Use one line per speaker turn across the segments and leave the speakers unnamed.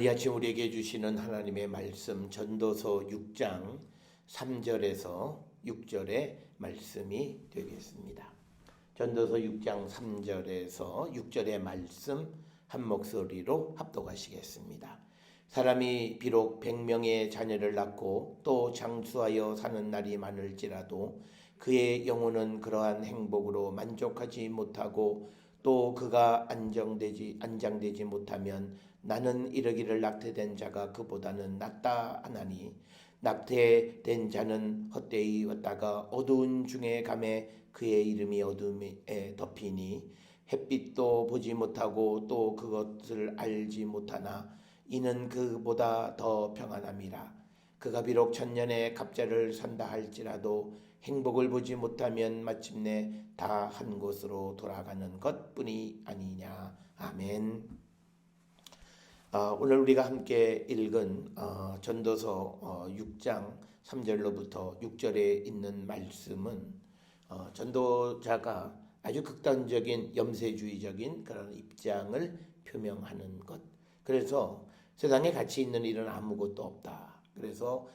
이 아침 우리에게 주시는 하나님의 말씀 전도서 6장 3절에서 6절의 말씀이 되겠습니다. 전도서 6장 3절에서 6절의 말씀 한 목소리로 합독하시겠습니다. 사람이 비록 100명의 자녀를 낳고 또 장수하여 사는 날이 많을지라도 그의 영혼은 그러한 행복으로 만족하지 못하고 또 그가 안장되지 못하면 나는 이르기를 낙태된 자가 그보다는 낫다 하나니 낙태된 자는 헛되이 왔다가 어두운 중에 감에 그의 이름이 어둠에 덮이니 햇빛도 보지 못하고 또 그것을 알지 못하나 이는 그보다 더 평안함이라. 그가 비록 천년의 갑자를 산다 할지라도 행복을 보지 못하면 마침내 다 한 곳으로 돌아가는 것뿐이 아니냐. 아멘. 오늘 우리가 함께 읽은 전도서 6장 3절로부터 6절에 있는 말씀은 전도자가 아주 극단적인 염세주의적인 그런 입장을 표명하는 것. 그래서 세상에 가치 있는 일은 아무것도 없다. 그래서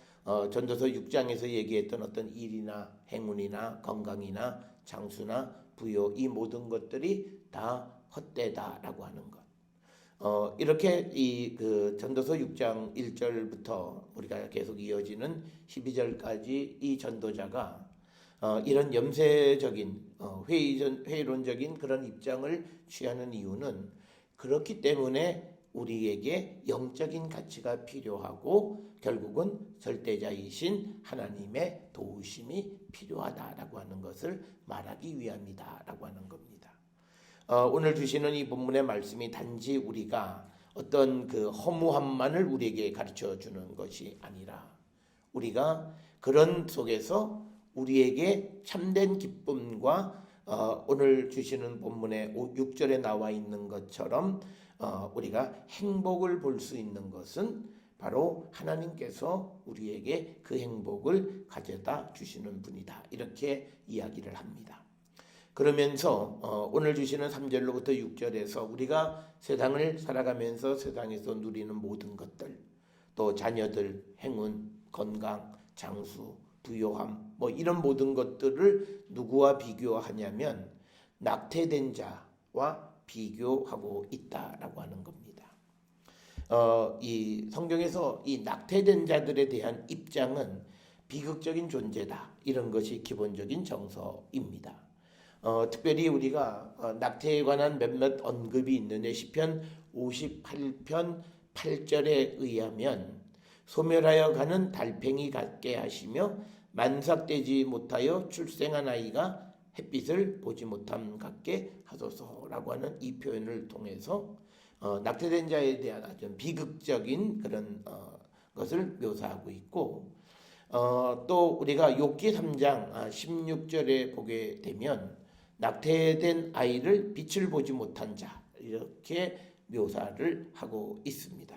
전도서 6장에서 얘기했던 어떤 일이나 행운이나 건강이나 장수나 부요 이 모든 것들이 다 헛되다라고 하는 것. 이렇게 그 전도서 6장 1절부터 우리가 계속 이어지는 12절까지 이 전도자가 이런 염세적인 회의론적인 그런 입장을 취하는 이유는 그렇기 때문에 우리에게 영적인 가치가 필요하고 결국은 절대자이신 하나님의 도우심이 필요하다라고 하는 것을 말하기 위함이다라고 하는 겁니다. 오늘 주시는 이 본문의 말씀이 단지 우리가 어떤 그 허무함만을 우리에게 가르쳐 주는 것이 아니라 우리가 그런 속에서 우리에게 참된 기쁨과 오늘 주시는 본문의 6절에 나와 있는 것처럼 우리가 행복을 볼 수 있는 것은 바로 하나님께서 우리에게 그 행복을 가져다 주시는 분이다. 이렇게 이야기를 합니다. 그러면서 오늘 주시는 3절로부터 6절에서 우리가 세상을 살아가면서 세상에서 누리는 모든 것들, 또 자녀들, 행운, 건강, 장수, 부요함 이런 모든 것들을 누구와 비교하냐면 낙태된 자와 비교하고 있다라고 하는 겁니다. 이 성경에서 이 낙태된 자들에 대한 입장은 비극적인 존재다. 이런 것이 기본적인 정서입니다. 특별히 우리가 낙태에 관한 몇몇 언급이 있는데 시편 58편 8절에 의하면 소멸하여 가는 달팽이 같게 하시며 만삭되지 못하여 출생한 아이가 햇빛을 보지 못함 같게 하소서라고 하는 이 표현을 통해서 낙태된 자에 대한 아주 비극적인 그런 것을 묘사하고 있고 또 우리가 욥기 3장 16절에 보게 되면 낙태된 아이를 빛을 보지 못한 자 이렇게 묘사를 하고 있습니다.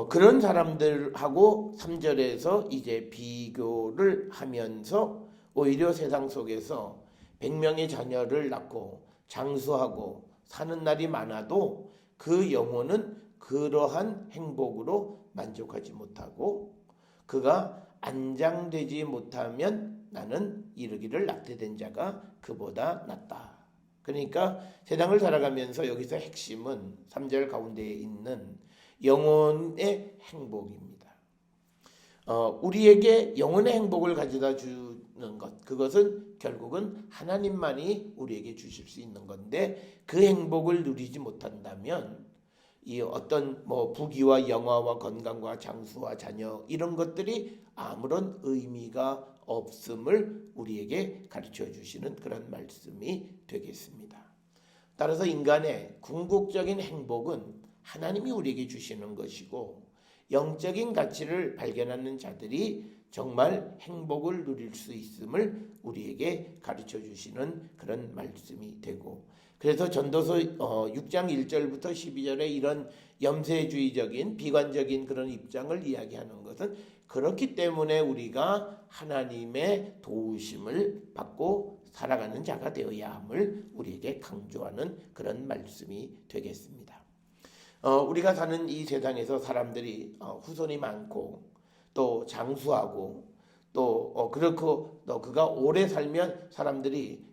그런 사람들하고 3절에서 이제 비교를 하면서 오히려 세상 속에서 100명의 자녀를 낳고 장수하고 사는 날이 많아도 그 영혼은 그러한 행복으로 만족하지 못하고 그가 안장되지 못하면 나는 이르기를 낙태된 자가 그보다 낫다. 그러니까 세상을 살아가면서 여기서 핵심은 3절 가운데에 있는 영혼의 행복입니다. 우리에게 영혼의 행복을 가져다 주는 것, 그것은 결국은 하나님만이 우리에게 주실 수 있는 건데 그 행복을 누리지 못한다면 이 어떤 부귀와 영화와 건강과 장수와 자녀 이런 것들이 아무런 의미가 없음을 우리에게 가르쳐 주시는 그런 말씀이 되겠습니다. 따라서 인간의 궁극적인 행복은 하나님이 우리에게 주시는 것이고 영적인 가치를 발견하는 자들이 정말 행복을 누릴 수 있음을 우리에게 가르쳐 주시는 그런 말씀이 되고 그래서 전도서 6장 1절부터 12절에 이런 염세주의적인 비관적인 그런 입장을 이야기하는 것은 그렇기 때문에 우리가 하나님의 도우심을 받고 살아가는 자가 되어야 함을 우리에게 강조하는 그런 말씀이 되겠습니다. 우리가 사는 이 세상에서 사람들이 후손이 많고 또 장수하고 또 그렇고 또 그가 오래 살면 사람들이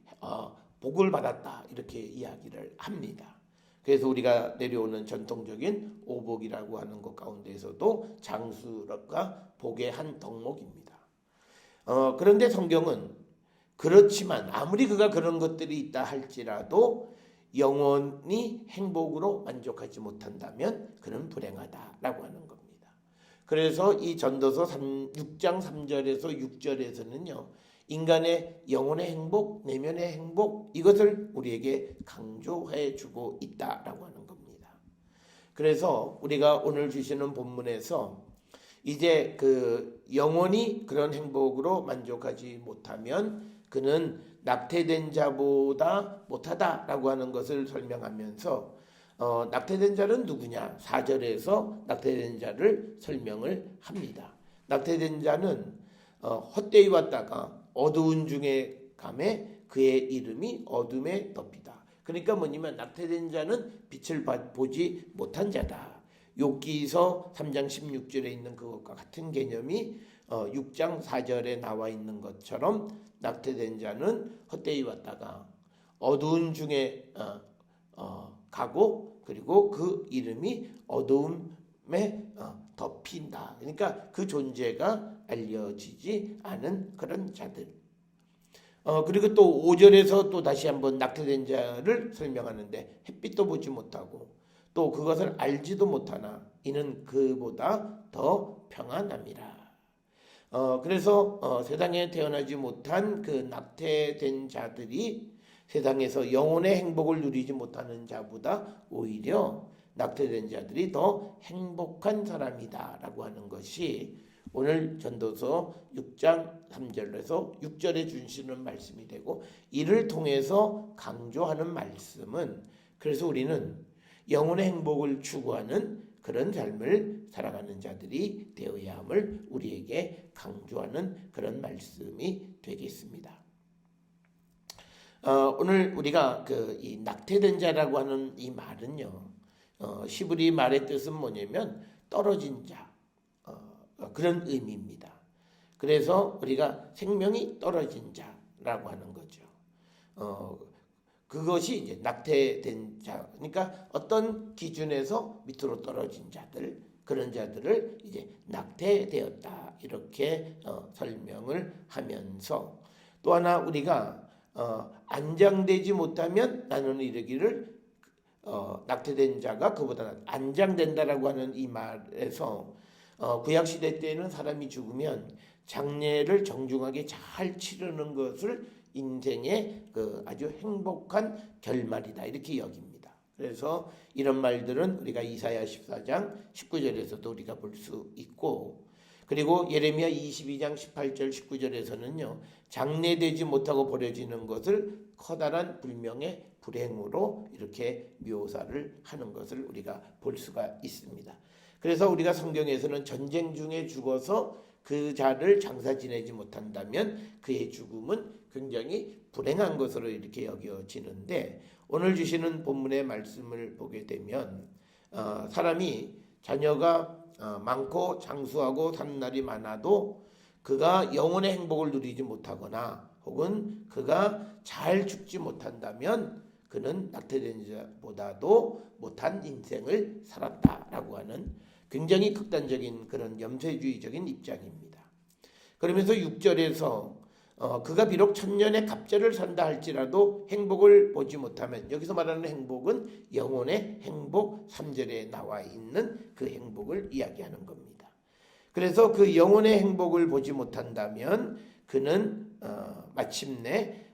복을 받았다 이렇게 이야기를 합니다. 그래서 우리가 내려오는 전통적인 오복이라고 하는 것 가운데에서도 장수가 복의 한 덕목입니다. 그런데 성경은 그렇지만 아무리 그가 그런 것들이 있다 할지라도 영원히 행복으로 만족하지 못한다면 그는 불행하다라고 하는 겁니다. 그래서 이 전도서 6장 3절에서 6절에서는요. 인간의 영혼의 행복, 내면의 행복 이것을 우리에게 강조해 주고 있다라고 하는 겁니다. 그래서 우리가 오늘 주시는 본문에서 이제 그 영원히 그런 행복으로 만족하지 못하면 그는 낙태된 자보다 못하다라고 하는 것을 설명하면서 낙태된 자는 누구냐? 4절에서 낙태된 자를 설명을 합니다. 낙태된 자는 헛되이 왔다가 어두운 중에 감에 그의 이름이 어둠에 덮이다. 그러니까 뭐냐면 낙태된 자는 빛을 보지 못한 자다. 욥기서 3장 16절에 있는 그것과 같은 개념이 6장 4절에 나와 있는 것처럼 낙태된 자는 헛되이 왔다가 어두운 중에 가고 그리고 그 이름이 어두움에 덮인다. 그러니까 그 존재가 알려지지 않은 그런 자들. 그리고 또 5절에서 또 다시 한번 낙태된 자를 설명하는데 햇빛도 보지 못하고 또 그것을 알지도 못하나 이는 그보다 더 평안함이라. 그래서 세상에 태어나지 못한 그 낙태된 자들이 세상에서 영혼의 행복을 누리지 못하는 자보다 오히려 낙태된 자들이 더 행복한 사람이다라고 하는 것이 오늘 전도서 6장 3절에서 6절에 주시는 말씀이 되고 이를 통해서 강조하는 말씀은 그래서 우리는 영혼의 행복을 추구하는 그런 삶을 살아가는 자들이 되어야 함을 우리에게 강조하는 그런 말씀이 되겠습니다. 오늘 우리가 이 낙태된 자라고 하는 이 말은요. 히브리 말의 뜻은 뭐냐면 떨어진 자 그런 의미입니다. 그래서 우리가 생명이 떨어진 자라고 하는 거죠. 그것이 이제 낙태된 자, 그러니까 어떤 기준에서 밑으로 떨어진 자들, 그런 자들을 이제 낙태되었다 이렇게 설명을 하면서 또 하나 우리가 안장되지 못하면 나는 이르기를 낙태된 자가 그보다 안장된다라고 하는 이 말에서 구약 시대 때는 사람이 죽으면 장례를 정중하게 잘 치르는 것을 인생의 아주 행복한 결말이다 이렇게 여깁니다. 그래서 이런 말들은 우리가 이사야 14장 19절에서도 우리가 볼 수 있고 그리고 예레미야 22장 18절 19절에서는요. 장례되지 못하고 버려지는 것을 커다란 불명의 불행으로 이렇게 묘사를 하는 것을 우리가 볼 수가 있습니다. 그래서 우리가 성경에서는 전쟁 중에 죽어서 그 자를 장사 지내지 못한다면 그의 죽음은 굉장히 불행한 것으로 이렇게 여겨지는데 오늘 주시는 본문의 말씀을 보게 되면 사람이 자녀가 많고 장수하고 사는 날이 많아도 그가 영혼의 행복을 누리지 못하거나 혹은 그가 잘 죽지 못한다면 그는 낙태된 자보다도 못한 인생을 살았다라고 하는 굉장히 극단적인 그런 염세주의적인 입장입니다. 그러면서 6절에서 그가 비록 천년의 갑절을 산다 할지라도 행복을 보지 못하면 여기서 말하는 행복은 영혼의 행복 3절에 나와 있는 그 행복을 이야기하는 겁니다. 그래서 그 영혼의 행복을 보지 못한다면 그는 마침내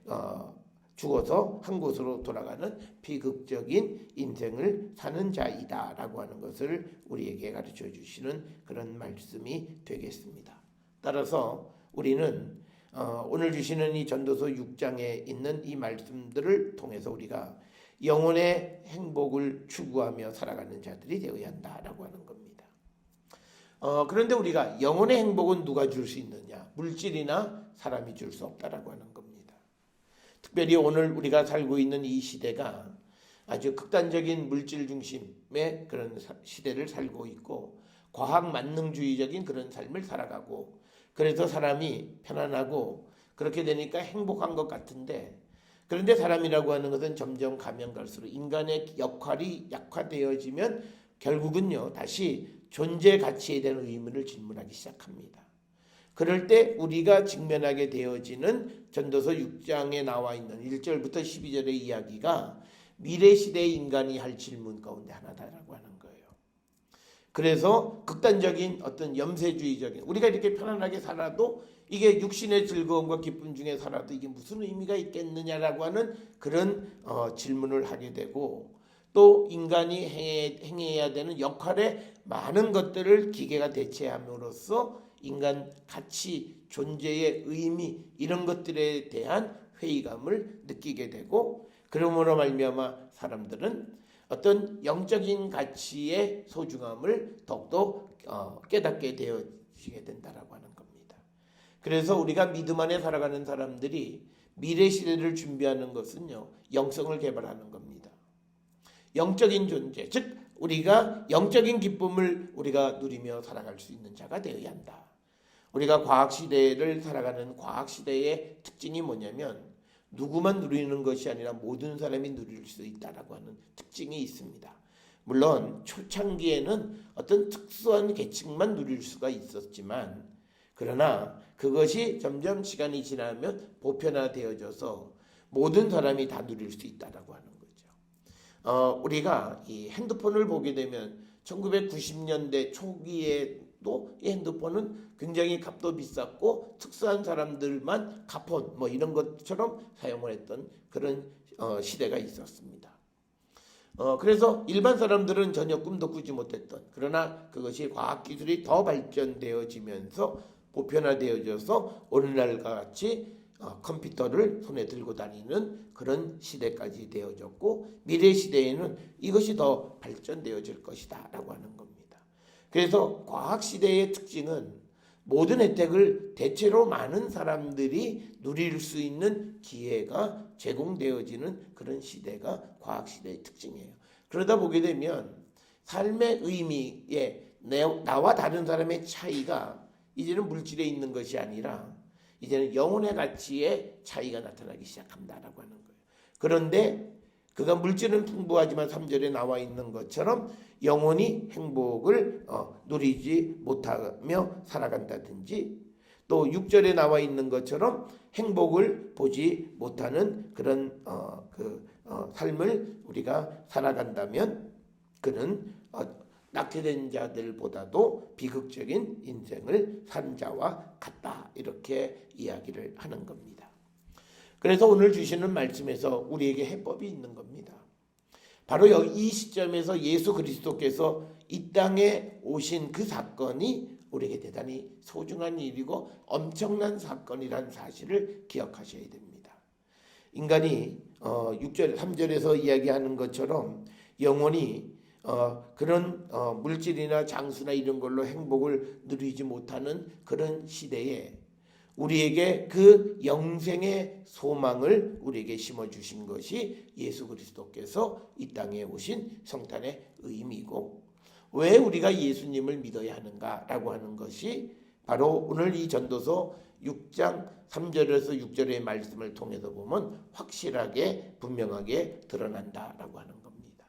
죽어서 한 곳으로 돌아가는 비극적인 인생을 사는 자이다라고 하는 것을 우리에게 가르쳐 주시는 그런 말씀이 되겠습니다. 따라서 우리는 오늘 주시는 이 전도서 6장에 있는 이 말씀들을 통해서 우리가 영혼의 행복을 추구하며 살아가는 자들이 되어야 한다라고 하는 겁니다. 그런데 우리가 영혼의 행복은 누가 줄 수 있느냐? 물질이나 사람이 줄 수 없다라고 하는 겁니다. 특별히 오늘 우리가 살고 있는 이 시대가 아주 극단적인 물질 중심의 그런 시대를 살고 있고 과학 만능주의적인 그런 삶을 살아가고 그래서 사람이 편안하고 그렇게 되니까 행복한 것 같은데 그런데 사람이라고 하는 것은 점점 가면 갈수록 인간의 역할이 약화되어지면 결국은요 다시 존재 가치에 대한 의문을 질문하기 시작합니다. 그럴 때 우리가 직면하게 되어지는 전도서 6장에 나와 있는 1절부터 12절의 이야기가 미래 시대의 인간이 할 질문 가운데 하나다라고 하는 거예요. 그래서 극단적인 어떤 염세주의적인 우리가 이렇게 편안하게 살아도 이게 육신의 즐거움과 기쁨 중에 살아도 이게 무슨 의미가 있겠느냐라고 하는 그런 질문을 하게 되고 또 인간이 행해야 되는 역할의 많은 것들을 기계가 대체함으로써 인간 가치, 존재의 의미 이런 것들에 대한 회의감을 느끼게 되고 그러므로 말미암아 사람들은 어떤 영적인 가치의 소중함을 더욱더 깨닫게 되어지게 된다라고 하는 겁니다. 그래서 우리가 믿음 안에 살아가는 사람들이 미래 시대를 준비하는 것은요 영성을 개발하는 겁니다. 영적인 존재, 즉 우리가 영적인 기쁨을 우리가 누리며 살아갈 수 있는 자가 되어야 한다. 우리가 과학시대를 살아가는 과학시대의 특징이 뭐냐면 누구만 누리는 것이 아니라 모든 사람이 누릴 수 있다라고 하는 특징이 있습니다. 물론 초창기에는 어떤 특수한 계층만 누릴 수가 있었지만 그러나 그것이 점점 시간이 지나면 보편화되어져서 모든 사람이 다 누릴 수 있다라고 하는 거죠. 우리가 이 핸드폰을 보게 되면 1990년대 초기에도 이 핸드폰은 굉장히 값도 비쌌고 특수한 사람들만 가폰 뭐 이런 것처럼 사용을 했던 그런 시대가 있었습니다. 그래서 일반 사람들은 전혀 꿈도 꾸지 못했던 그러나 그것이 과학기술이 더 발전되어지면서 보편화되어져서 오늘날과 같이 컴퓨터를 손에 들고 다니는 그런 시대까지 되어졌고 미래 시대에는 이것이 더 발전되어질 것이다 라고 하는 겁니다. 그래서 과학시대의 특징은 모든 혜택을 대체로 많은 사람들이 누릴 수 있는 기회가 제공되어지는 그런 시대가 과학시대의 특징이에요. 그러다 보게 되면 삶의 의미에 나와 다른 사람의 차이가 이제는 물질에 있는 것이 아니라 이제는 영혼의 가치에 차이가 나타나기 시작한다라고 하는 거예요. 그런데 그가 물질은 풍부하지만 3절에 나와 있는 것처럼 영혼이 행복을 누리지 못하며 살아간다든지 또 6절에 나와 있는 것처럼 행복을 보지 못하는 그런 삶을 우리가 살아간다면 그는 낙태된 자들보다도 비극적인 인생을 산 자와 같다 이렇게 이야기를 하는 겁니다. 그래서 오늘 주시는 말씀에서 우리에게 해법이 있는 겁니다. 바로 이 시점에서 예수 그리스도께서 이 땅에 오신 그 사건이 우리에게 대단히 소중한 일이고 엄청난 사건이라는 사실을 기억하셔야 됩니다. 인간이 3절에서 이야기하는 것처럼 영혼이 그런 물질이나 장수나 이런 걸로 행복을 누리지 못하는 그런 시대에 우리에게 그 영생의 소망을 우리에게 심어주신 것이 예수 그리스도께서 이 땅에 오신 성탄의 의미고 왜 우리가 예수님을 믿어야 하는가라고 하는 것이 바로 오늘 이 전도서 6장 3절에서 6절의 말씀을 통해서 보면 확실하게 분명하게 드러난다라고 하는 겁니다.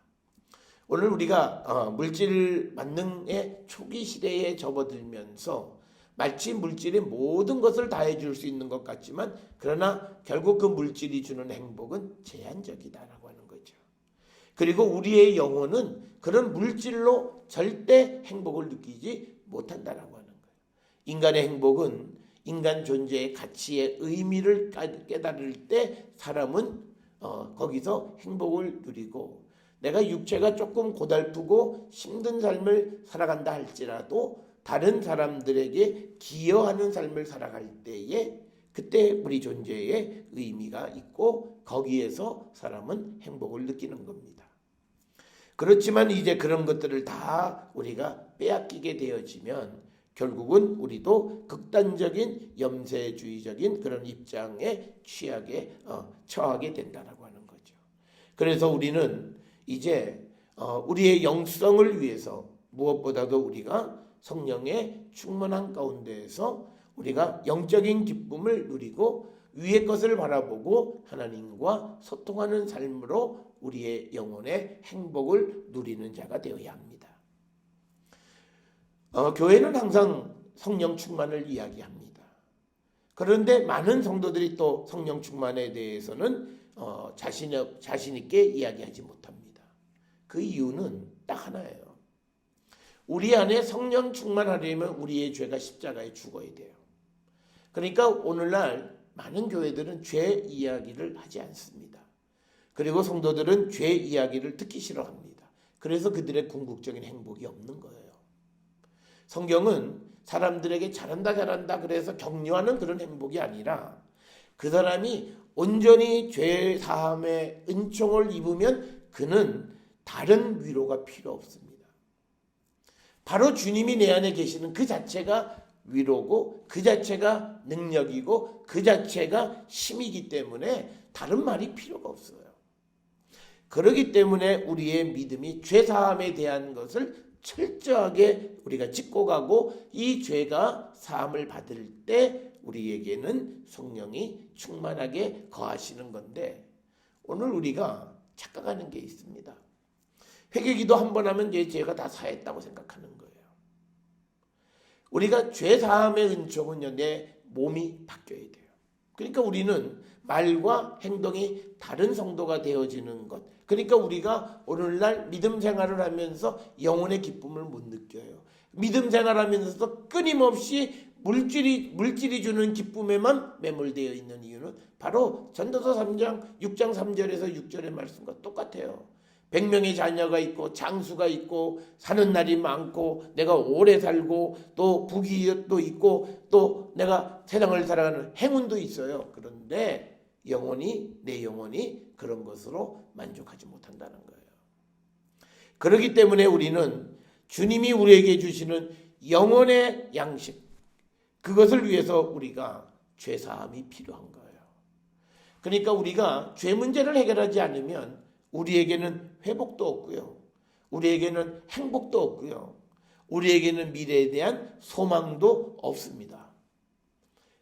오늘 우리가 물질 만능의 초기 시대에 접어들면서 마치 물질이 모든 것을 다 해줄 수 있는 것 같지만 그러나 결국 그 물질이 주는 행복은 제한적이다라고 하는 거죠. 그리고 우리의 영혼은 그런 물질로 절대 행복을 느끼지 못한다라고 하는 거예요. 인간의 행복은 인간 존재의 가치의 의미를 깨달을 때 사람은 거기서 행복을 누리고 내가 육체가 조금 고달프고 힘든 삶을 살아간다 할지라도 다른 사람들에게 기여하는 삶을 살아갈 때에 그때 우리 존재의 의미가 있고 거기에서 사람은 행복을 느끼는 겁니다. 그렇지만 이제 그런 것들을 다 우리가 빼앗기게 되어지면 결국은 우리도 극단적인 염세주의적인 그런 입장에 처하게 된다라고 하는 거죠. 그래서 우리는 이제 우리의 영성을 위해서 무엇보다도 우리가 성령의 충만한 가운데에서 우리가 영적인 기쁨을 누리고 위의 것을 바라보고 하나님과 소통하는 삶으로 우리의 영혼의 행복을 누리는 자가 되어야 합니다. 교회는 항상 성령 충만을 이야기합니다. 그런데 많은 성도들이 또 성령 충만에 대해서는 자신 있게 이야기하지 못합니다. 그 이유는 딱 하나예요. 우리 안에 성령 충만하려면 우리의 죄가 십자가에 죽어야 돼요. 그러니까 오늘날 많은 교회들은 죄 이야기를 하지 않습니다. 그리고 성도들은 죄 이야기를 듣기 싫어합니다. 그래서 그들의 궁극적인 행복이 없는 거예요. 성경은 사람들에게 잘한다 그래서 격려하는 그런 행복이 아니라 그 사람이 온전히 죄 사함의 은총을 입으면 그는 다른 위로가 필요 없습니다. 바로 주님이 내 안에 계시는 그 자체가 위로고 그 자체가 능력이고 그 자체가 힘이기 때문에 다른 말이 필요가 없어요. 그렇기 때문에 우리의 믿음이 죄사함에 대한 것을 철저하게 우리가 짚고 가고 이 죄가 사함을 받을 때 우리에게는 성령이 충만하게 거하시는 건데 오늘 우리가 착각하는 게 있습니다. 회개기도 한 번 하면 내 죄가 다 사했다고 생각하는 거예요. 우리가 죄 사함의 은총은요, 내 몸이 바뀌어야 돼요. 그러니까 우리는 말과 행동이 다른 성도가 되어지는 것. 그러니까 우리가 오늘날 믿음 생활을 하면서 영혼의 기쁨을 못 느껴요. 믿음 생활하면서도 끊임없이 물질이 주는 기쁨에만 매몰되어 있는 이유는 바로 전도서 3장 6장 3절에서 6절의 말씀과 똑같아요. 100명의 자녀가 있고 장수가 있고 사는 날이 많고 내가 오래 살고 또 부귀도 있고 또 내가 세상을 살아가는 행운도 있어요. 그런데 내 영혼이 그런 것으로 만족하지 못한다는 거예요. 그렇기 때문에 우리는 주님이 우리에게 주시는 영혼의 양식, 그것을 위해서 우리가 죄사함이 필요한 거예요. 그러니까 우리가 죄 문제를 해결하지 않으면 우리에게는 회복도 없고요. 우리에게는 행복도 없고요. 우리에게는 미래에 대한 소망도 없습니다.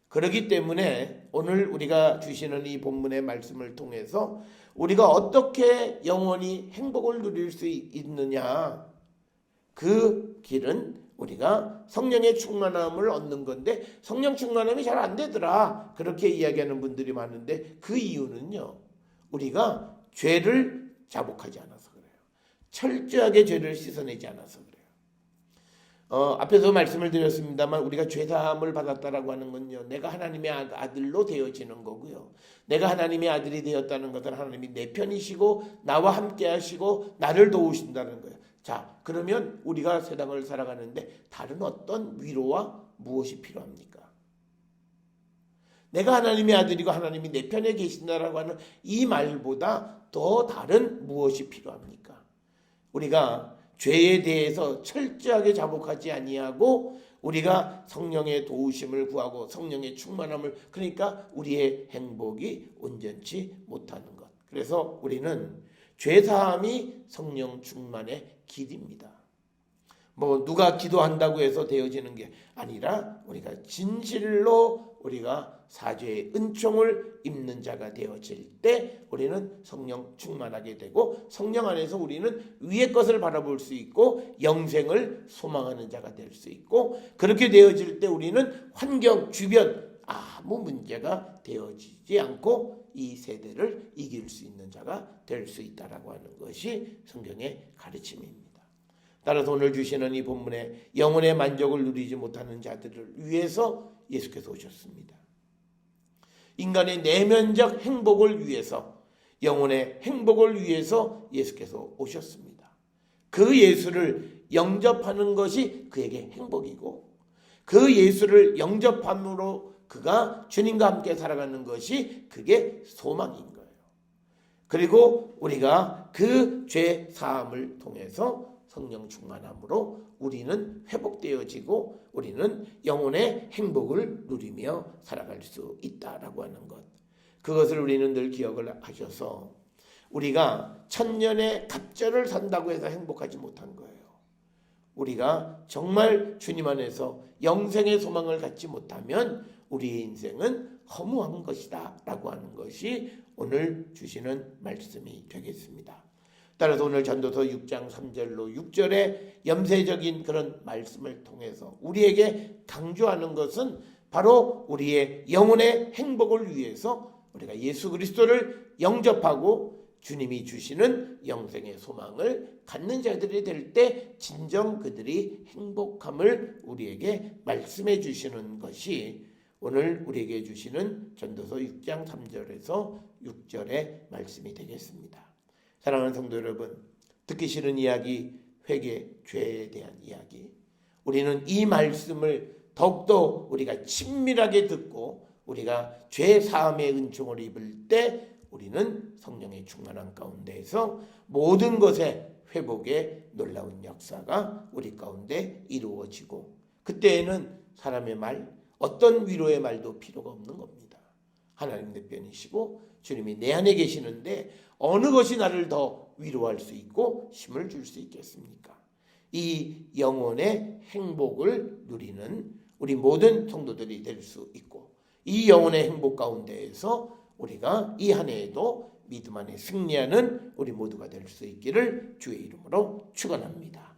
그렇기 때문에 오늘 우리가 주시는 이 본문의 말씀을 통해서 우리가 어떻게 영원히 행복을 누릴 수 있느냐, 그 길은 우리가 성령의 충만함을 얻는 건데 성령 충만함이 잘 안 되더라 그렇게 이야기하는 분들이 많은데 그 이유는요, 우리가 죄를 자복하지 않아서 그래요. 철저하게 죄를 씻어내지 않아서 그래요. 앞에서 말씀을 드렸습니다만 우리가 죄사함을 받았다라고 하는 건요, 내가 하나님의 아들로 되어지는 거고요. 내가 하나님의 아들이 되었다는 것은 하나님이 내 편이시고 나와 함께 하시고 나를 도우신다는 거예요. 자, 그러면 우리가 세상을 살아가는데 다른 어떤 위로와 무엇이 필요합니까? 내가 하나님의 아들이고 하나님이 내 편에 계신다라고 하는 이 말보다 더 다른 무엇이 필요합니까? 우리가 죄에 대해서 철저하게 자복하지 아니하고 우리가 성령의 도우심을 구하고 성령의 충만함을, 그러니까 우리의 행복이 온전치 못하는 것. 그래서 우리는 죄사함이 성령 충만의 길입니다. 누가 기도한다고 해서 되어지는 게 아니라 우리가 진실로 우리가 사죄의 은총을 입는 자가 되어질 때 우리는 성령 충만하게 되고 성령 안에서 우리는 위의 것을 바라볼 수 있고 영생을 소망하는 자가 될 수 있고, 그렇게 되어질 때 우리는 환경 주변 아무 문제가 되어지지 않고 이 세대를 이길 수 있는 자가 될 수 있다라고 하는 것이 성경의 가르침입니다. 따라서 오늘 주시는 이 본문에 영혼의 만족을 누리지 못하는 자들을 위해서 예수께서 오셨습니다. 인간의 내면적 행복을 위해서, 영혼의 행복을 위해서 예수께서 오셨습니다. 그 예수를 영접하는 것이 그에게 행복이고 그 예수를 영접함으로 그가 주님과 함께 살아가는 것이 그게 소망인 거예요. 그리고 우리가 그 죄 사함을 통해서 성령 충만함으로 우리는 회복되어지고 우리는 영혼의 행복을 누리며 살아갈 수 있다라고 하는 것, 그것을 우리는 늘 기억을 하셔서 우리가 천년의 갑절을 산다고 해서 행복하지 못한 거예요. 우리가 정말 주님 안에서 영생의 소망을 갖지 못하면 우리의 인생은 허무한 것이다 라고 하는 것이 오늘 주시는 말씀이 되겠습니다. 따라서 오늘 전도서 6장 3절로 6절의 염세적인 그런 말씀을 통해서 우리에게 강조하는 것은 바로 우리의 영혼의 행복을 위해서 우리가 예수 그리스도를 영접하고 주님이 주시는 영생의 소망을 갖는 자들이 될 때 진정 그들이 행복함을 우리에게 말씀해 주시는 것이 오늘 우리에게 주시는 전도서 6장 3절에서 6절의 말씀이 되겠습니다. 사랑하는 성도 여러분, 듣기 싫은 이야기, 회개, 죄에 대한 이야기, 우리는 이 말씀을 더욱더 우리가 친밀하게 듣고 우리가 죄 사함의 은총을 입을 때 우리는 성령의 충만한 가운데에서 모든 것의 회복의 놀라운 역사가 우리 가운데 이루어지고, 그때에는 사람의 말, 어떤 위로의 말도 필요가 없는 겁니다. 하나님 내 편이시고 주님이 내 안에 계시는데 어느 것이 나를 더 위로할 수 있고 힘을 줄 수 있겠습니까? 이 영혼의 행복을 누리는 우리 모든 성도들이 될 수 있고, 이 영혼의 행복 가운데에서 우리가 이 한 해에도 믿음 안에 승리하는 우리 모두가 될 수 있기를 주의 이름으로 축원합니다.